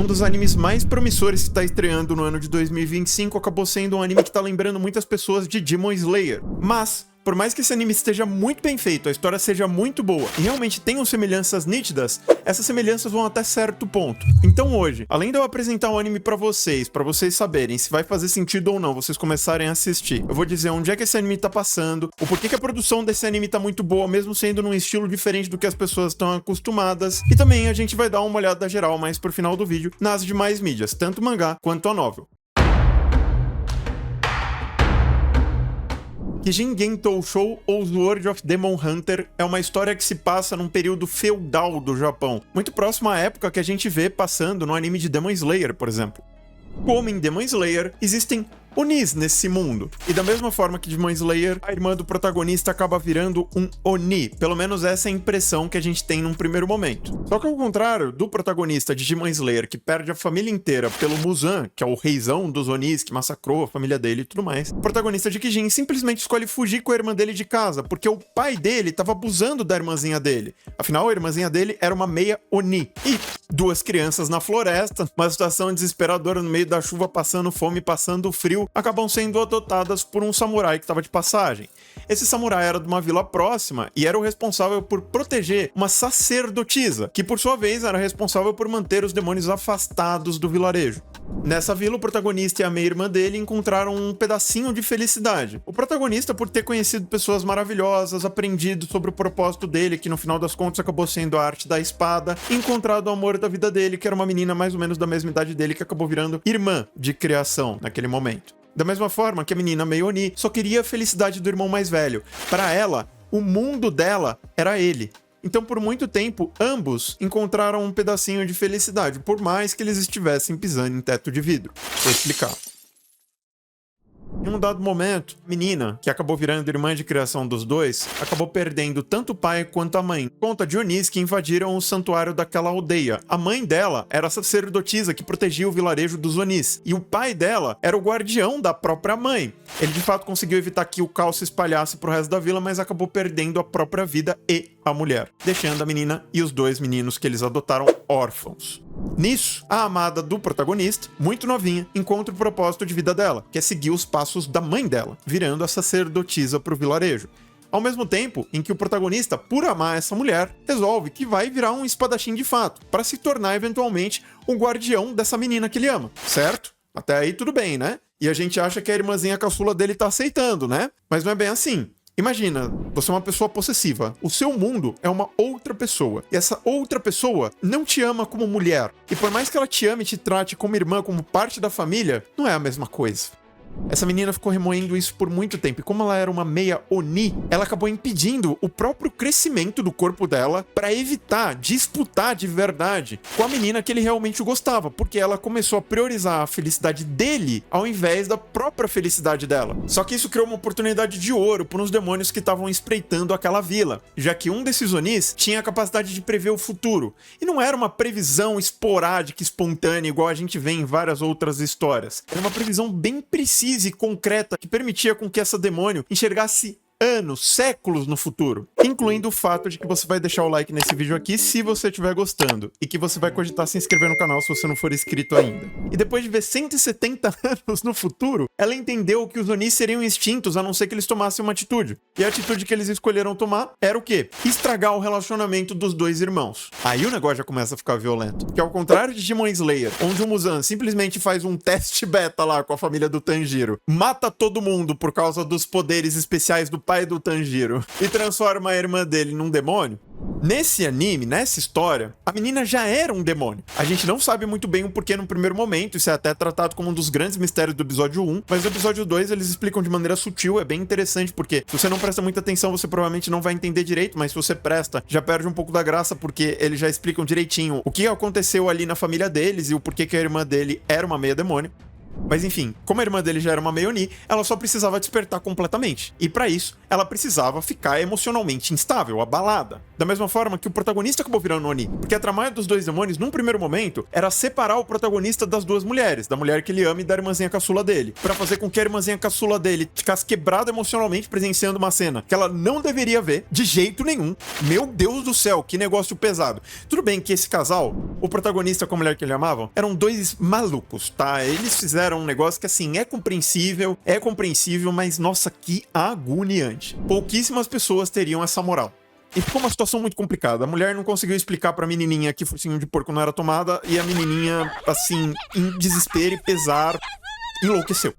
Um dos animes mais promissores que está estreando no ano de 2025 acabou sendo um anime que está lembrando muitas pessoas de Demon Slayer. Mas, por mais que esse anime esteja muito bem feito, a história seja muito boa e realmente tenham semelhanças nítidas, essas semelhanças vão até certo ponto. Então hoje, além de eu apresentar o anime pra vocês saberem se vai fazer sentido ou não vocês começarem a assistir, eu vou dizer onde é que esse anime tá passando, o porquê que a produção desse anime tá muito boa, mesmo sendo num estilo diferente do que as pessoas estão acostumadas, e também a gente vai dar uma olhada geral mais pro final do vídeo nas demais mídias, tanto mangá quanto a novel. Kijin Gentou Shou ou Sword of Demon Hunter é uma história que se passa num período feudal do Japão, muito próximo à época que a gente vê passando no anime de Demon Slayer, por exemplo. Como em Demon Slayer, existem Onis nesse mundo. E da mesma forma que Demon Slayer, a irmã do protagonista acaba virando um Oni. Pelo menos essa é a impressão que a gente tem num primeiro momento. Só que ao contrário do protagonista de Demon Slayer, que perde a família inteira pelo Muzan, que é o reizão dos Onis, que massacrou a família dele e tudo mais, o protagonista de Kijin simplesmente escolhe fugir com a irmã dele de casa, porque o pai dele estava abusando da irmãzinha dele. Afinal, a irmãzinha dele era uma meia Oni. E duas crianças na floresta, uma situação desesperadora no meio da chuva, passando fome, passando frio, acabam sendo adotadas por um samurai que estava de passagem. Esse samurai era de uma vila próxima e era o responsável por proteger uma sacerdotisa, que por sua vez era responsável por manter os demônios afastados do vilarejo. Nessa vila, o protagonista e a meia-irmã dele encontraram um pedacinho de felicidade. O protagonista, por ter conhecido pessoas maravilhosas, aprendido sobre o propósito dele, que no final das contas acabou sendo a arte da espada, e encontrado o amor da vida dele, que era uma menina mais ou menos da mesma idade dele, que acabou virando irmã de criação naquele momento. Da mesma forma que a menina meio Oni só queria a felicidade do irmão mais velho. Para ela, o mundo dela era ele. Então, por muito tempo, ambos encontraram um pedacinho de felicidade, por mais que eles estivessem pisando em teto de vidro. Vou explicar. Em um dado momento, a menina, que acabou virando irmã de criação dos dois, acabou perdendo tanto o pai quanto a mãe, por conta de Onis que invadiram o santuário daquela aldeia. A mãe dela era a sacerdotisa que protegia o vilarejo dos Onis, e o pai dela era o guardião da própria mãe. Ele de fato conseguiu evitar que o caos se espalhasse pro resto da vila, mas acabou perdendo a própria vida e a mulher, deixando a menina e os dois meninos que eles adotaram órfãos. Nisso, a amada do protagonista, muito novinha, encontra o propósito de vida dela, que é seguir os passos da mãe dela, virando a sacerdotisa pro vilarejo. Ao mesmo tempo em que o protagonista, por amar essa mulher, resolve que vai virar um espadachim de fato, para se tornar eventualmente o guardião dessa menina que ele ama, certo? Até aí tudo bem, né? E a gente acha que a irmãzinha caçula dele tá aceitando, né? Mas não é bem assim. Imagina, você é uma pessoa possessiva. O seu mundo é uma outra pessoa. E essa outra pessoa não te ama como mulher. E por mais que ela te ame e te trate como irmã, como parte da família, não é a mesma coisa. Essa menina ficou remoendo isso por muito tempo, e como ela era uma meia Oni, ela acabou impedindo o próprio crescimento do corpo dela para evitar disputar de verdade com a menina que ele realmente gostava, porque ela começou a priorizar a felicidade dele ao invés da própria felicidade dela. Só que isso criou uma oportunidade de ouro para uns demônios que estavam espreitando aquela vila, já que um desses Onis tinha a capacidade de prever o futuro, e não era uma previsão esporádica, espontânea, igual a gente vê em várias outras histórias. Era uma previsão bem precisa e concreta que permitia com que essa demônio enxergasse anos, séculos no futuro, incluindo o fato de que você vai deixar o like nesse vídeo aqui se você estiver gostando, e que você vai cogitar se inscrever no canal se você não for inscrito ainda. E depois de ver 170 anos no futuro, ela entendeu que os Onis seriam extintos a não ser que eles tomassem uma atitude. E a atitude que eles escolheram tomar era o quê? Estragar o relacionamento dos dois irmãos. Aí o negócio já começa a ficar violento. Que ao contrário de Demon Slayer, onde o Muzan simplesmente faz um teste beta lá com a família do Tanjiro, mata todo mundo por causa dos poderes especiais do pai do Tanjiro e transforma a irmã dele num demônio. Nesse anime, nessa história, a menina já era um demônio. A gente não sabe muito bem o porquê no primeiro momento, isso é até tratado como um dos grandes mistérios do episódio 1, mas no episódio 2 eles explicam de maneira sutil, é bem interessante, porque se você não presta muita atenção, você provavelmente não vai entender direito, mas se você presta, já perde um pouco da graça, porque eles já explicam direitinho o que aconteceu ali na família deles e o porquê que a irmã dele era uma meia demônio. Mas enfim, como a irmã dele já era uma meio-oni, ela só precisava despertar completamente. E pra isso, ela precisava ficar emocionalmente instável, abalada. Da mesma forma que o protagonista acabou virando Oni. Porque a trama dos dois demônios, num primeiro momento, era separar o protagonista das duas mulheres. Da mulher que ele ama e da irmãzinha caçula dele. Pra fazer com que a irmãzinha caçula dele ficasse quebrada emocionalmente presenciando uma cena que ela não deveria ver de jeito nenhum. Meu Deus do céu, que negócio pesado. Tudo bem que esse casal, o protagonista com a mulher que ele amava, eram dois malucos, tá? Eles fizeram um negócio que, assim, é compreensível, mas, nossa, que agoniante. Pouquíssimas pessoas teriam essa moral. E ficou uma situação muito complicada. A mulher não conseguiu explicar pra menininha que focinho de porco não era tomada, e a menininha, assim, em desespero e pesar, enlouqueceu.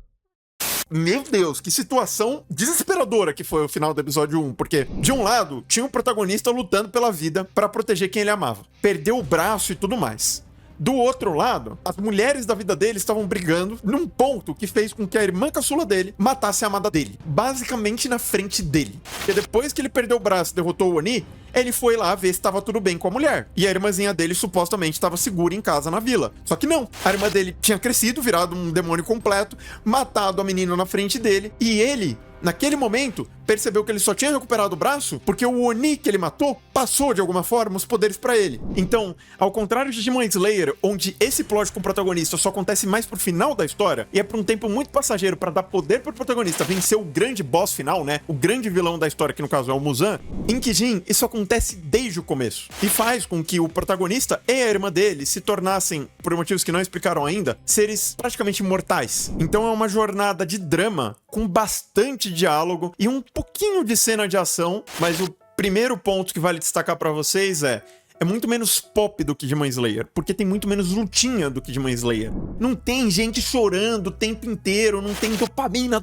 Meu Deus, que situação desesperadora que foi o final do episódio 1, porque, de um lado, tinha um protagonista lutando pela vida pra proteger quem ele amava. Perdeu o braço e tudo mais. Do outro lado, as mulheres da vida dele estavam brigando num ponto que fez com que a irmã caçula dele matasse a amada dele. Basicamente na frente dele. E depois que ele perdeu o braço e derrotou o Oni, ele foi lá ver se estava tudo bem com a mulher. E a irmãzinha dele supostamente estava segura em casa na vila. Só que não. A irmã dele tinha crescido, virado um demônio completo, matado a menina na frente dele. E ele, naquele momento, percebeu que ele só tinha recuperado o braço porque o Oni que ele matou passou de alguma forma os poderes pra ele. Então, ao contrário de Demon Slayer, onde esse plot com o protagonista só acontece mais pro final da história e é por um tempo muito passageiro pra dar poder pro protagonista vencer o grande boss final, né? O grande vilão da história, que no caso é o Muzan. Em Kijin, isso acontece desde o começo e faz com que o protagonista e a irmã dele se tornassem, por motivos que não explicaram ainda, seres praticamente imortais. Então é uma jornada de drama com bastante diálogo e um pouquinho de cena de ação, mas o primeiro ponto que vale destacar pra vocês é muito menos pop do que Demon Slayer, porque tem muito menos lutinha do que Demon Slayer. Não tem gente chorando o tempo inteiro, não tem dopamina,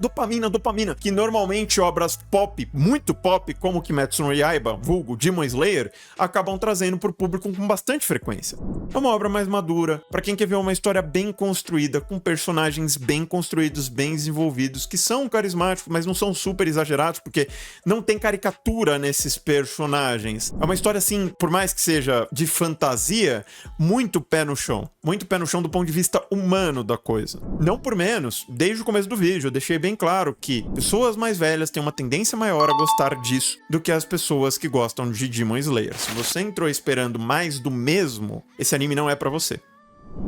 que normalmente obras pop, muito pop, como Kimetsu no Yaiba, vulgo Demon Slayer, acabam trazendo pro público com bastante frequência. É uma obra mais madura, pra quem quer ver uma história bem construída, com personagens bem construídos, bem desenvolvidos, que são carismáticos, mas não são super exagerados, porque não tem caricatura nesses personagens. É uma história assim, por mais que seja de fantasia, muito pé no chão do ponto de vista humano da coisa. Não por menos, desde o começo do vídeo eu deixei bem claro que pessoas mais velhas têm uma tendência maior a gostar disso do que as pessoas que gostam de Demon Slayer. Se você entrou esperando mais do mesmo, esse anime não é pra você.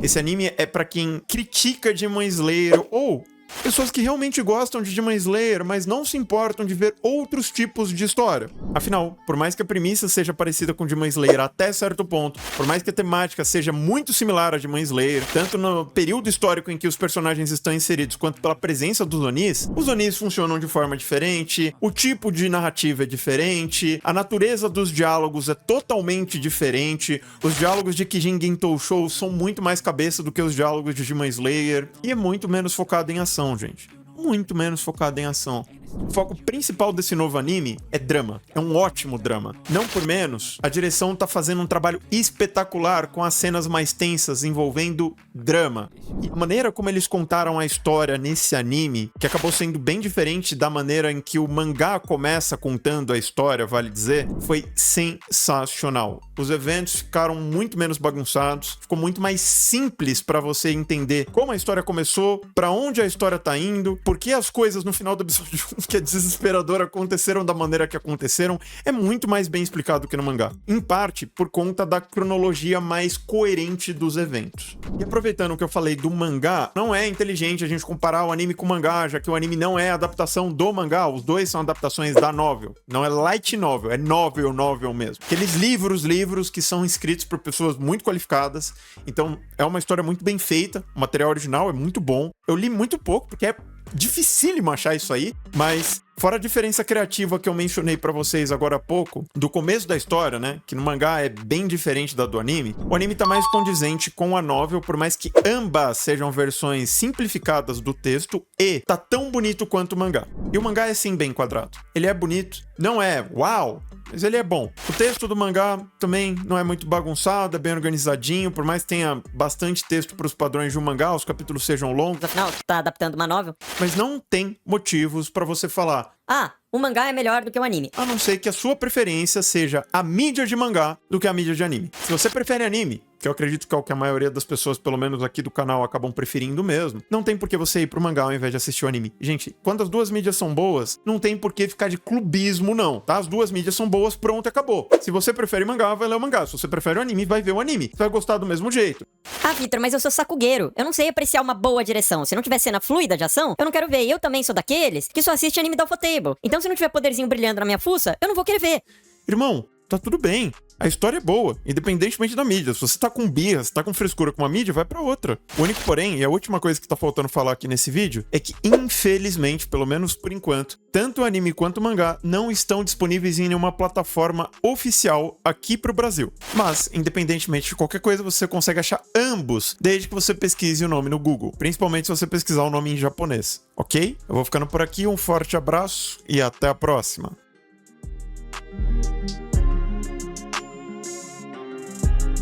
Esse anime é pra quem critica Demon Slayer ou pessoas que realmente gostam de Demon Slayer, mas não se importam de ver outros tipos de história. Afinal, por mais que a premissa seja parecida com Demon Slayer até certo ponto, por mais que a temática seja muito similar a Demon Slayer, tanto no período histórico em que os personagens estão inseridos, quanto pela presença dos Onis, os Onis funcionam de forma diferente, o tipo de narrativa é diferente, a natureza dos diálogos é totalmente diferente, os diálogos de Kijin Gentou Shou são muito mais cabeça do que os diálogos de Demon Slayer, e é muito menos focado em ação, gente. Muito menos focado em ação. O foco principal desse novo anime é drama. É um ótimo drama. Não por menos, a direção tá fazendo um trabalho espetacular com as cenas mais tensas envolvendo drama. E a maneira como eles contaram a história nesse anime, que acabou sendo bem diferente da maneira em que o mangá começa contando a história, vale dizer, foi sensacional. Os eventos ficaram muito menos bagunçados, ficou muito mais simples pra você entender como a história começou, pra onde a história tá indo, por que as coisas no final do episódio que é desesperador aconteceram da maneira que aconteceram, é muito mais bem explicado que no mangá. Em parte, por conta da cronologia mais coerente dos eventos. E aproveitando o que eu falei do mangá, não é inteligente a gente comparar o anime com o mangá, já que o anime não é adaptação do mangá, os dois são adaptações da novel. Não é light novel, é novel mesmo. Aqueles livros que são escritos por pessoas muito qualificadas, então é uma história muito bem feita, o material original é muito bom. Eu li muito pouco, porque é dificílimo achar isso aí, mas fora a diferença criativa que eu mencionei pra vocês agora há pouco, do começo da história, né, que no mangá é bem diferente da do anime, o anime tá mais condizente com a novel, por mais que ambas sejam versões simplificadas do texto, e tá tão bonito quanto o mangá. E o mangá é sim bem quadrado. Ele é bonito, não é uau, mas ele é bom. O texto do mangá também não é muito bagunçado, é bem organizadinho, por mais que tenha bastante texto para os padrões de um mangá, os capítulos sejam longos. Afinal, tu tá adaptando uma novel? Mas não tem motivos pra você falar: Ah, o mangá é melhor do que o anime. A não ser que a sua preferência seja a mídia de mangá do que a mídia de anime. Se você prefere anime, que eu acredito que é o que a maioria das pessoas, pelo menos aqui do canal, acabam preferindo mesmo, não tem por que você ir pro mangá ao invés de assistir o anime. Gente, quando as duas mídias são boas, não tem por que ficar de clubismo, não, tá? As duas mídias são boas, pronto, acabou. Se você prefere mangá, vai ler o mangá. Se você prefere o anime, vai ver o anime. Você vai gostar do mesmo jeito. Ah, Vitor, mas eu sou sacugueiro. Eu não sei apreciar uma boa direção. Se não tiver cena fluida de ação, eu não quero ver. E eu também sou daqueles que só assiste anime da Ufotable. Então se não tiver poderzinho brilhando na minha fuça, eu não vou querer ver. Irmão, tá tudo bem. A história é boa, independentemente da mídia. Se você tá com birra, se tá com frescura com uma mídia, vai pra outra. O único porém, e a última coisa que tá faltando falar aqui nesse vídeo, é que infelizmente, pelo menos por enquanto, tanto o anime quanto o mangá não estão disponíveis em nenhuma plataforma oficial aqui pro Brasil. Mas, independentemente de qualquer coisa, você consegue achar ambos, desde que você pesquise o nome no Google. Principalmente se você pesquisar o nome em japonês, ok? Eu vou ficando por aqui, um forte abraço e até a próxima.